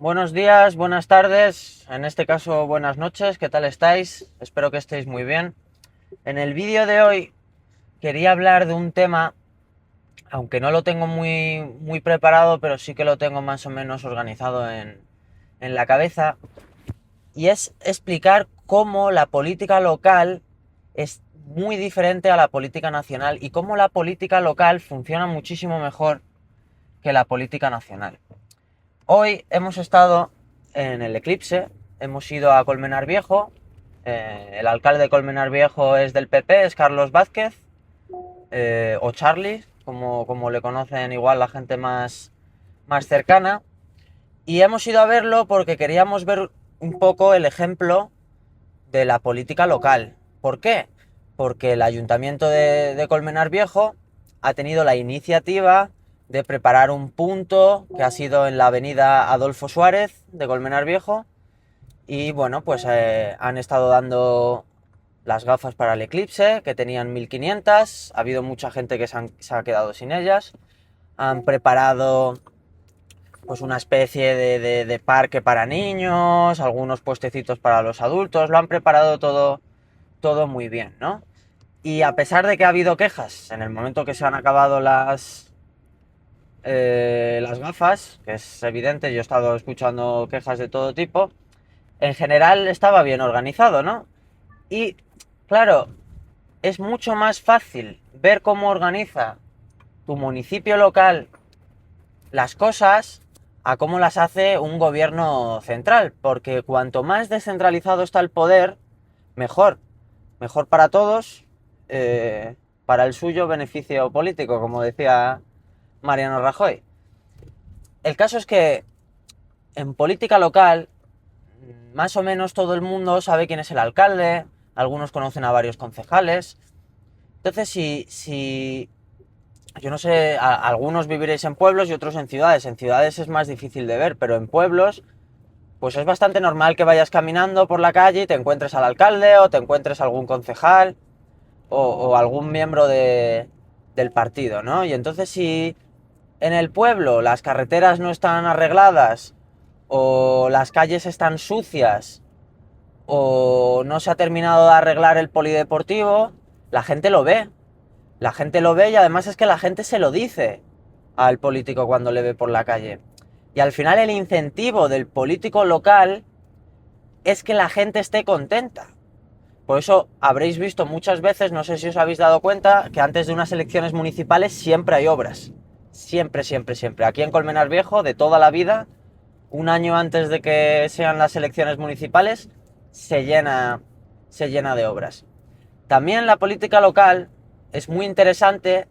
Buenos días, buenas tardes, en este caso buenas noches, ¿qué tal estáis? Espero que estéis muy bien. En el vídeo de hoy quería hablar de un tema, aunque no lo tengo muy preparado, pero sí que lo tengo más o menos organizado en la cabeza, y es explicar cómo la política local es muy diferente a la política nacional y cómo la política local funciona muchísimo mejor que la política nacional. Hoy hemos estado en el Eclipse, hemos ido a Colmenar Viejo, el alcalde de Colmenar Viejo es del PP, es Carlos Vázquez, o Charlie, como le conocen igual la gente más cercana, y hemos ido a verlo porque queríamos ver un poco el ejemplo de la política local. ¿Por qué? Porque el ayuntamiento de Colmenar Viejo ha tenido la iniciativa de preparar un punto que ha sido en la avenida Adolfo Suárez de Colmenar Viejo y bueno, pues han estado dando las gafas para el eclipse, que tenían 1500, ha habido mucha gente que se ha quedado sin ellas, han preparado pues una especie de parque para niños, algunos puestecitos para los adultos, lo han preparado todo muy bien, ¿no? Y a pesar de que ha habido quejas en el momento que se han acabado las gafas, que es evidente, yo he estado escuchando quejas de todo tipo, en general estaba bien organizado, ¿no? Y claro, es mucho más fácil ver cómo organiza tu municipio local las cosas a cómo las hace un gobierno central, porque cuanto más descentralizado está el poder, mejor. Mejor para todos, para el suyo beneficio político, como decía Mariano Rajoy. El caso es que en política local, más o menos todo el mundo sabe quién es el alcalde, algunos conocen a varios concejales. Entonces, si yo no sé, algunos viviréis en pueblos y otros en ciudades. En ciudades es más difícil de ver, pero en pueblos, pues es bastante normal que vayas caminando por la calle y te encuentres al alcalde o te encuentres algún concejal o algún miembro del partido, ¿no? Y entonces si en el pueblo las carreteras no están arregladas o las calles están sucias o no se ha terminado de arreglar el polideportivo, la gente lo ve. La gente lo ve y además es que la gente se lo dice al político cuando le ve por la calle. Y al final el incentivo del político local es que la gente esté contenta. Por eso habréis visto muchas veces, no sé si os habéis dado cuenta, que antes de unas elecciones municipales siempre hay obras. Siempre, siempre, siempre. Aquí en Colmenar Viejo, de toda la vida, un año antes de que sean las elecciones municipales, se llena, se llena de obras. También la política local es muy interesante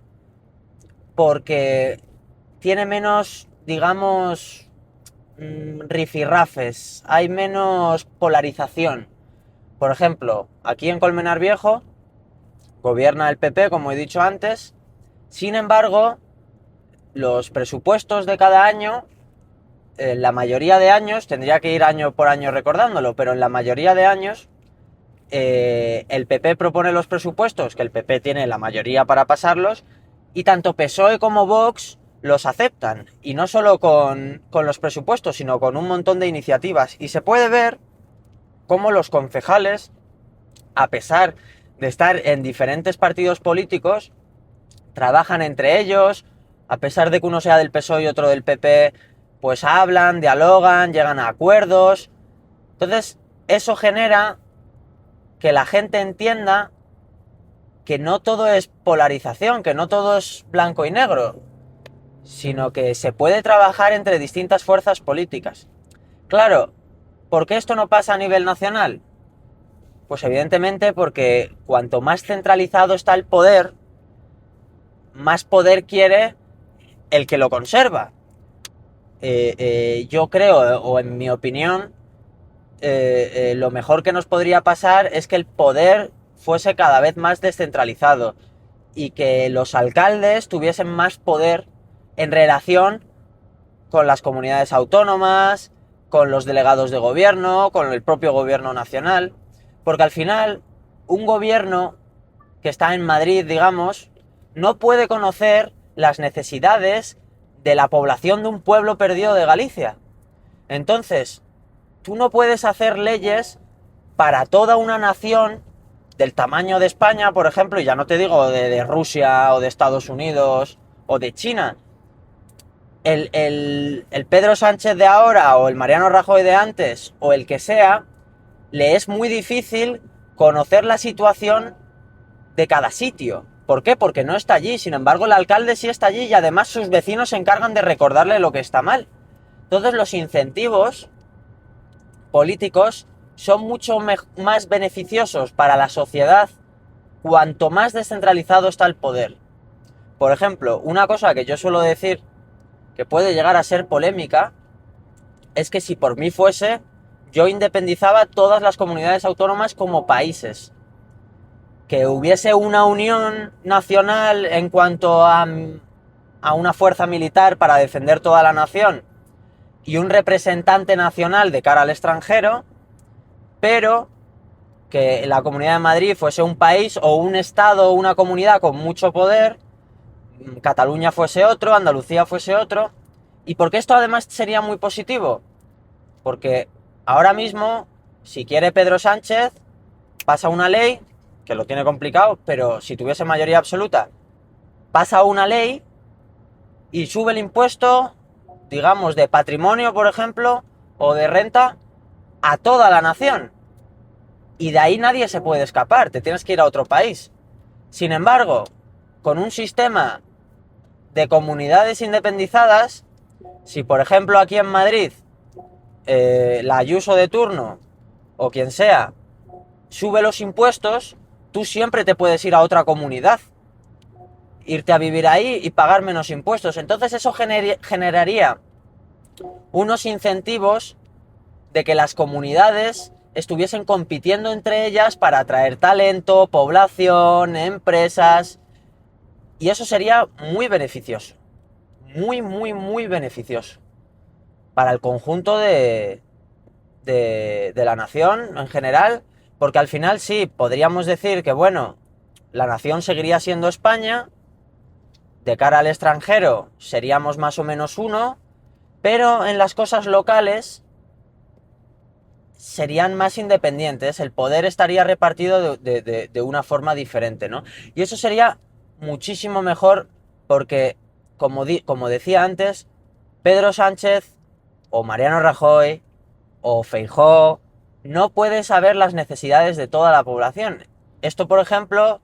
porque tiene menos, digamos, rifirrafes, hay menos polarización. Por ejemplo, aquí en Colmenar Viejo gobierna el PP, como he dicho antes. Sin embargo, los presupuestos de cada año, en la mayoría de años, tendría que ir año por año recordándolo, pero en la mayoría de años, el PP propone los presupuestos, que el PP tiene la mayoría para pasarlos, y tanto PSOE como Vox los aceptan. Y no solo con los presupuestos, sino con un montón de iniciativas. Y se puede ver cómo los concejales, a pesar de estar en diferentes partidos políticos, trabajan entre ellos, a pesar de que uno sea del PSOE y otro del PP, pues hablan, dialogan, llegan a acuerdos. Entonces, eso genera que la gente entienda que no todo es polarización, que no todo es blanco y negro, sino que se puede trabajar entre distintas fuerzas políticas. Claro, ¿por qué esto no pasa a nivel nacional? Pues evidentemente porque cuanto más centralizado está el poder, más poder quiere el que lo conserva. Yo creo, o en mi opinión, lo mejor que nos podría pasar es que el poder fuese cada vez más descentralizado y que los alcaldes tuviesen más poder en relación con las comunidades autónomas, con los delegados de gobierno, con el propio gobierno nacional, porque al final un gobierno que está en Madrid, digamos, no puede conocer las necesidades de la población de un pueblo perdido de Galicia. Entonces, tú no puedes hacer leyes para toda una nación del tamaño de España, por ejemplo, y ya no te digo de Rusia o de Estados Unidos o de China. El Pedro Sánchez de ahora o el Mariano Rajoy de antes o el que sea, le es muy difícil conocer la situación de cada sitio. ¿Por qué? Porque no está allí. Sin embargo, el alcalde sí está allí y además sus vecinos se encargan de recordarle lo que está mal. Entonces los incentivos políticos son mucho más beneficiosos para la sociedad cuanto más descentralizado está el poder. Por ejemplo, una cosa que yo suelo decir que puede llegar a ser polémica es que si por mí fuese, yo independizaba todas las comunidades autónomas como países. Que hubiese una unión nacional en cuanto a una fuerza militar para defender toda la nación y un representante nacional de cara al extranjero, pero que la Comunidad de Madrid fuese un país o un estado o una comunidad con mucho poder, Cataluña fuese otro, Andalucía fuese otro. ¿Y por qué esto además sería muy positivo? Porque ahora mismo, si quiere Pedro Sánchez, pasa una ley, que lo tiene complicado, pero si tuviese mayoría absoluta, pasa una ley y sube el impuesto, digamos, de patrimonio, por ejemplo, o de renta, a toda la nación. Y de ahí nadie se puede escapar, te tienes que ir a otro país. Sin embargo, con un sistema de comunidades independizadas, si por ejemplo aquí en Madrid la Ayuso de turno o quien sea sube los impuestos, tú siempre te puedes ir a otra comunidad, irte a vivir ahí y pagar menos impuestos. Entonces eso generaría unos incentivos de que las comunidades estuviesen compitiendo entre ellas para atraer talento, población, empresas, y eso sería muy beneficioso, muy, muy, muy beneficioso para el conjunto de la nación en general, porque al final sí, podríamos decir que bueno, la nación seguiría siendo España, de cara al extranjero seríamos más o menos uno, pero en las cosas locales serían más independientes, el poder estaría repartido de una forma diferente, ¿no? Y eso sería muchísimo mejor porque, como decía antes, Pedro Sánchez o Mariano Rajoy o Feijóo no puede saber las necesidades de toda la población. Esto, por ejemplo,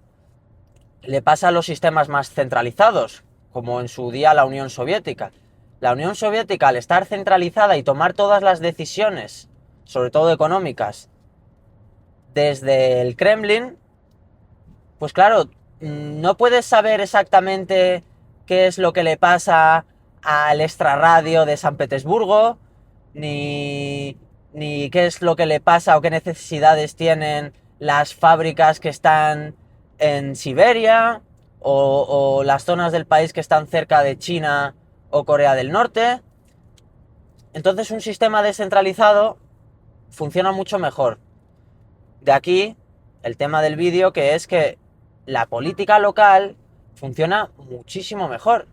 le pasa a los sistemas más centralizados, como en su día la Unión Soviética. La Unión Soviética, al estar centralizada y tomar todas las decisiones, sobre todo económicas, desde el Kremlin, pues claro, no puedes saber exactamente qué es lo que le pasa al extrarradio de San Petersburgo, ni qué es lo que le pasa o qué necesidades tienen las fábricas que están en Siberia o las zonas del país que están cerca de China o Corea del Norte. Entonces un sistema descentralizado funciona mucho mejor. De aquí el tema del vídeo, que es que la política local funciona muchísimo mejor.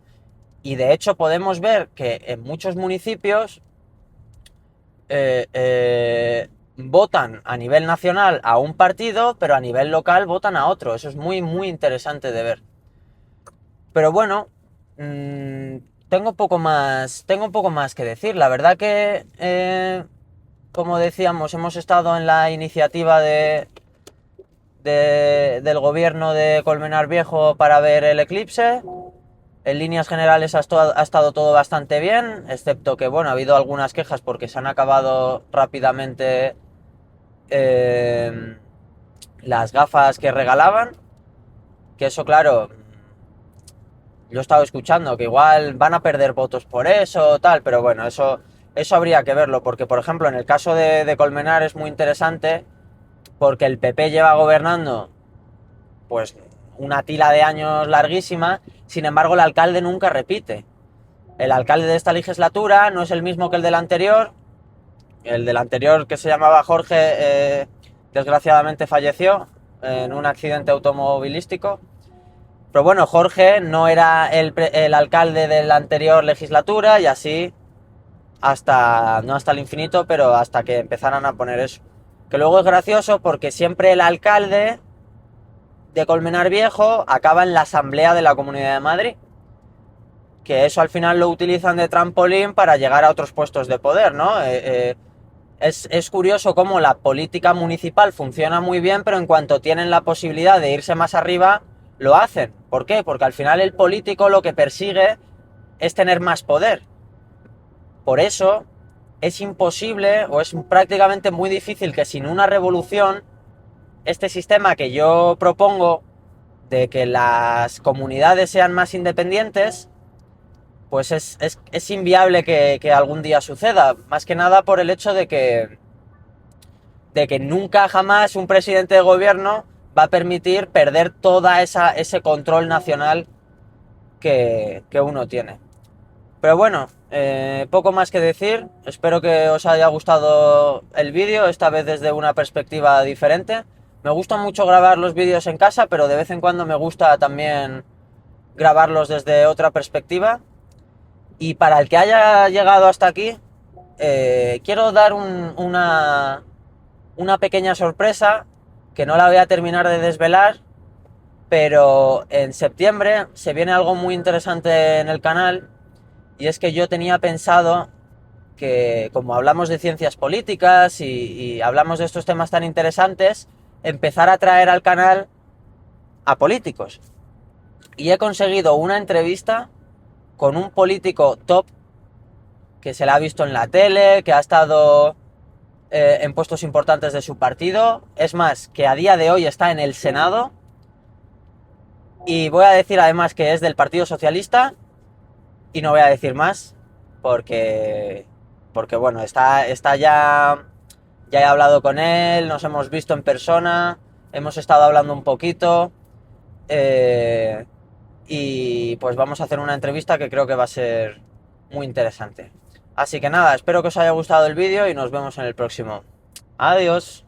Y de hecho podemos ver que en muchos municipios votan a nivel nacional a un partido, pero a nivel local votan a otro. Eso es muy, muy interesante de ver. Pero bueno, tengo un poco más que decir. La verdad que, como decíamos, hemos estado en la iniciativa del gobierno de Colmenar Viejo para ver el eclipse. En líneas generales ha estado todo bastante bien, excepto que, bueno, ha habido algunas quejas porque se han acabado rápidamente las gafas que regalaban. Que eso, claro, yo he estado escuchando que igual van a perder votos por eso, tal, pero bueno, eso habría que verlo, porque, por ejemplo, en el caso de Colmenar es muy interesante, porque el PP lleva gobernando, pues, una tila de años larguísima, sin embargo, el alcalde nunca repite. El alcalde de esta legislatura no es el mismo que el del anterior. El del anterior, que se llamaba Jorge, desgraciadamente falleció en un accidente automovilístico. Pero bueno, Jorge no era el alcalde de la anterior legislatura y así hasta, no hasta el infinito, pero hasta que empezaran a poner eso. Que luego es gracioso porque siempre el alcalde de Colmenar Viejo acaba en la Asamblea de la Comunidad de Madrid. Que eso al final lo utilizan de trampolín para llegar a otros puestos de poder, ¿no? Es curioso cómo la política municipal funciona muy bien, pero en cuanto tienen la posibilidad de irse más arriba, lo hacen. ¿Por qué? Porque al final el político lo que persigue es tener más poder. Por eso es imposible o es prácticamente muy difícil que sin una revolución este sistema que yo propongo de que las comunidades sean más independientes, pues es inviable que algún día suceda. Más que nada por el hecho de que nunca jamás un presidente de gobierno va a permitir perder toda ese control nacional que uno tiene. Pero bueno, poco más que decir. Espero que os haya gustado el vídeo, esta vez desde una perspectiva diferente. Me gusta mucho grabar los vídeos en casa, pero de vez en cuando me gusta también grabarlos desde otra perspectiva. Y para el que haya llegado hasta aquí, quiero dar una pequeña sorpresa que no la voy a terminar de desvelar, pero en septiembre se viene algo muy interesante en el canal. Y es que yo tenía pensado que, como hablamos de ciencias políticas y hablamos de estos temas tan interesantes, empezar a traer al canal a políticos. Y he conseguido una entrevista con un político top que se la ha visto en la tele, que ha estado en puestos importantes de su partido. Es más, que a día de hoy está en el Senado. Y voy a decir además que es del Partido Socialista. Y no voy a decir más porque bueno, está ya he hablado con él, nos hemos visto en persona, hemos estado hablando un poquito, y pues vamos a hacer una entrevista que creo que va a ser muy interesante. Así que nada, espero que os haya gustado el vídeo y nos vemos en el próximo. Adiós.